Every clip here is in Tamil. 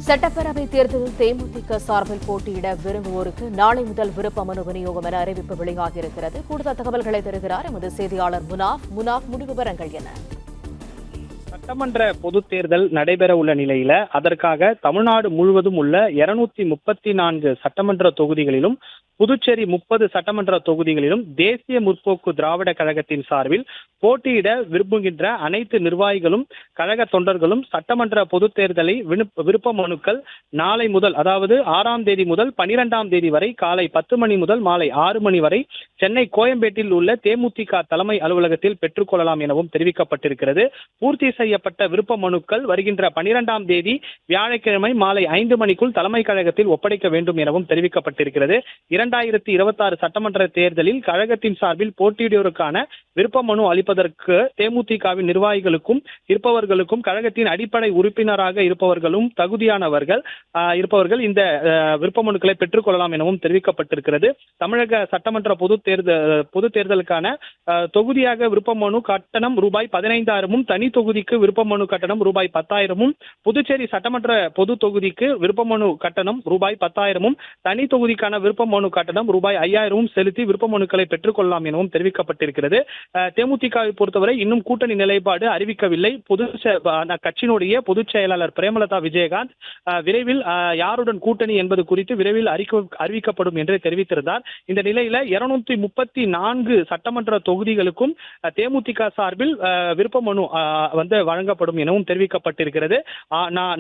சட்டப்பேரவை தேர்தலில் தேமுதிக சார்பில் போட்டியிட விரும்புவோருக்கு நாளை முதல் விருப்ப மனு விநியோகம் என அறிவிப்பு வெளியாகியிருக்கிறது. கூடுதல் தகவல்களை தருகிறார் எமது செய்தியாளர் முனாஃப். முழு விவரங்கள் என்ன? சட்டமன்ற பொதுத் தேர்தல் நடைபெற உள்ள நிலையில அதற்காக தமிழ்நாடு முழுவதும் உள்ள 234 சட்டமன்ற தொகுதிகளிலும் புதுச்சேரி 30 சட்டமன்ற தொகுதிகளிலும் தேசிய முற்போக்கு திராவிட கழகத்தின் சார்பில் போட்டியிட விரும்புகின்ற அனைத்து நிர்வாகிகளும் கழக தொண்டர்களும் சட்டமன்ற பொதுத் தேர்தலை விருப்ப மனுக்கள் நாளை முதல், அதாவது 6ஆம் தேதி முதல் 12ஆம் தேதி வரை காலை 10 மணி முதல் மாலை 6 மணி வரை சென்னை கோயம்பேட்டில் உள்ள தேமுதிக தலைமை அலுவலகத்தில் பெற்றுக்கொள்ளலாம் எனவும் தெரிவிக்கப்பட்டிருக்கிறது. பூர்த்தி செய்யப்பட்ட விருப்ப மனுக்கள் வருகின்ற 12ஆம் தேதி வியாழக்கிழமை மாலை 5 மணிக்குள் தலைமை கழகத்தில் ஒப்படைக்க வேண்டும் எனவும் தெரிவிக்கப்பட்டிருக்கிறது. 2026 சட்டமன்ற தேர்தலில் கழகத்தின் சார்பில் போட்டியிடுவோருக்கான விருப்ப மனு அளிப்பதற்கு தேமுதிகவின் நிர்வாகிகளுக்கும் இருப்பவர்களுக்கும் கழகத்தின் அடிப்படை உறுப்பினராக இருப்பவர்களும் தகுதியானவர்கள் இந்த விருப்ப மனுக்களை பெற்றுக் கொள்ளலாம் எனவும் தெரிவிக்கப்பட்டிருக்கிறது. தமிழக சட்டமன்ற பொது தேர்தலுக்கான தொகுதியாக விருப்ப மனு கட்டணம் ரூபாய் 15,000 தனி தொகுதிக்கு விருப்ப மனு கட்டணம் ரூபாய் 10,000 புதுச்சேரி சட்டமன்ற பொது தொகுதிக்கு விருப்ப மனு கட்டணம் ரூபாய் 10,000 தனி தொகுதிக்கான விருப்ப மனு கட்டணம் ரூபாய் 5,000 செலுத்தி விருப்ப மனுக்களை பெற்றுக் கொள்ளலாம் எனவும் தெரிவிக்கப்பட்டிருக்கிறது. தேமுதிகவை பொறுத்தவரை இன்னும் கூட்டணி நிலைப்பாடு அறிவிக்கவில்லை. கட்சியினுடைய பொதுச் செயலாளர் பிரேமலதா விஜயகாந்த் விரைவில் யாருடன் கூட்டணி என்பது குறித்து விரைவில் அறிவிக்கப்படும் என்று தெரிவித்திருந்தார். இந்த நிலையில 234 சட்டமன்ற தொகுதிகளுக்கும் தேமுதிக சார்பில் விருப்ப மனு வழங்கப்படும் எனவும் தெரிவிக்கப்பட்டிருக்கிறது.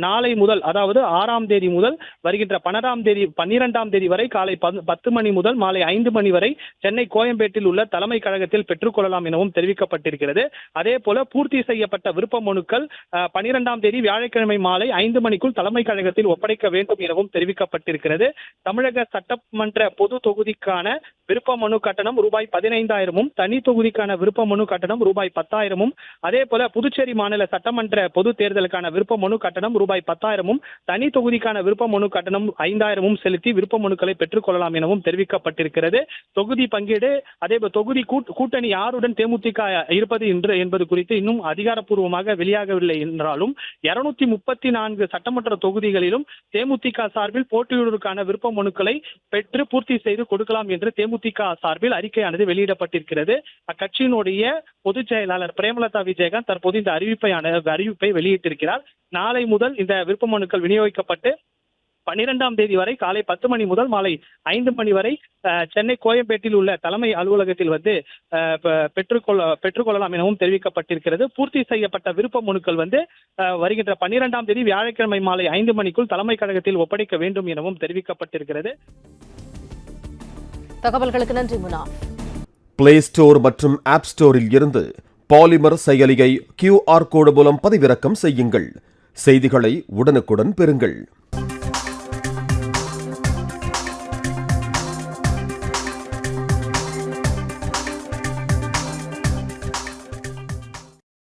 நாளை முதல், அதாவது 6ஆம் தேதி முதல் வருகின்ற 12ஆம் தேதி வரை காலை 10 மணி முதல் மாலை 5 மணி வரை சென்னை கோயம்பேட்டில் உள்ள தலைமை கழகத்தில் பெற்றுக் கொள்ளலாம் எனவும் தெரிவிக்கப்பட்டிருக்கிறது. அதே போல பூர்த்தி செய்யப்பட்ட விருப்ப மனுக்கள் 12ஆம் தேதி வியாழக்கிழமை மாலை 5 மணிக்குள் தலைமை கழகத்தில் ஒப்படைக்க வேண்டும் எனவும் தெரிவிக்கப்பட்டிருக்கிறது. தமிழக சட்டமன்ற பொது தொகுதிக்கான விருப்ப மனு கட்டணம் ரூபாய் 15,000 தனி தொகுதிக்கான விருப்ப மனு கட்டணம் ரூபாய் 10,000 அதே போல புதுச்சேரி மாநில சட்டமன்ற பொது தேர்தலுக்கான விருப்ப மனு கட்டணம் ரூபாய் 10,000 தனி தொகுதிக்கான விருப்ப மனு கட்டணம் 5,000 செலுத்தி விருப்ப மனுக்களை பெற்றுக் கொள்ளலாம் எனவும் தெரிவிக்கப்பட்டிருக்கிறது. தொகுதி பங்கீடு, அதே தொகுதி கூட்டணி யாருடன் தேமுதிக இருப்பது என்பது குறித்து இன்னும் அதிகாரப்பூர்வமாக வெளியாகவில்லை என்றாலும் 234 சட்டமன்ற தொகுதிகளிலும் தேமுதிக சார்பில் போட்டியிடுவதற்கான விருப்ப மனுக்களை பெற்று பூர்த்தி செய்து கொடுக்கலாம் என்று தேமுதிக சார்பில் அறிக்கையானது வெளியிடப்பட்டிருக்கிறது. அக்கட்சியினுடைய பொதுச் செயலாளர் பிரேமலதா விஜயகாந்த் தற்போது இந்த அறிவிப்பை வெளியிட்டிருக்கிறார். நாளை முதல் இந்த விருப்ப மனுக்கள் விநியோகிக்கப்பட்டு 12ஆம் தேதி வரை காலை 10 மணி முதல் மாலை 5 மணி வரை சென்னை கோயம்பேட்டில் உள்ள தலைமை அலுவலகத்தில் பெற்றுக்கொள்ளலாம் எனவும் தெரிவிக்கப்பட்டிருக்கிறது. பூர்த்தி செய்யப்பட்ட விருப்ப மனுக்கள் வருகின்ற 12ஆம் தேதி வியாழக்கிழமை மாலை 5 மணிக்குள் தலைமை கழகத்தில் ஒப்படைக்க வேண்டும் எனவும் தெரிவிக்கப்பட்டிருக்கிறது. தகவல்களுக்கு நன்றி முனாஃப். பிளே ஸ்டோர் மற்றும் ஆப் ஸ்டோரில் இருந்து பாலிமர் செயலியை QR கோடு மூலம் பதிவிறக்கம் செய்யுங்கள். செய்திகளை உடனுக்குடன் பெறுங்கள்.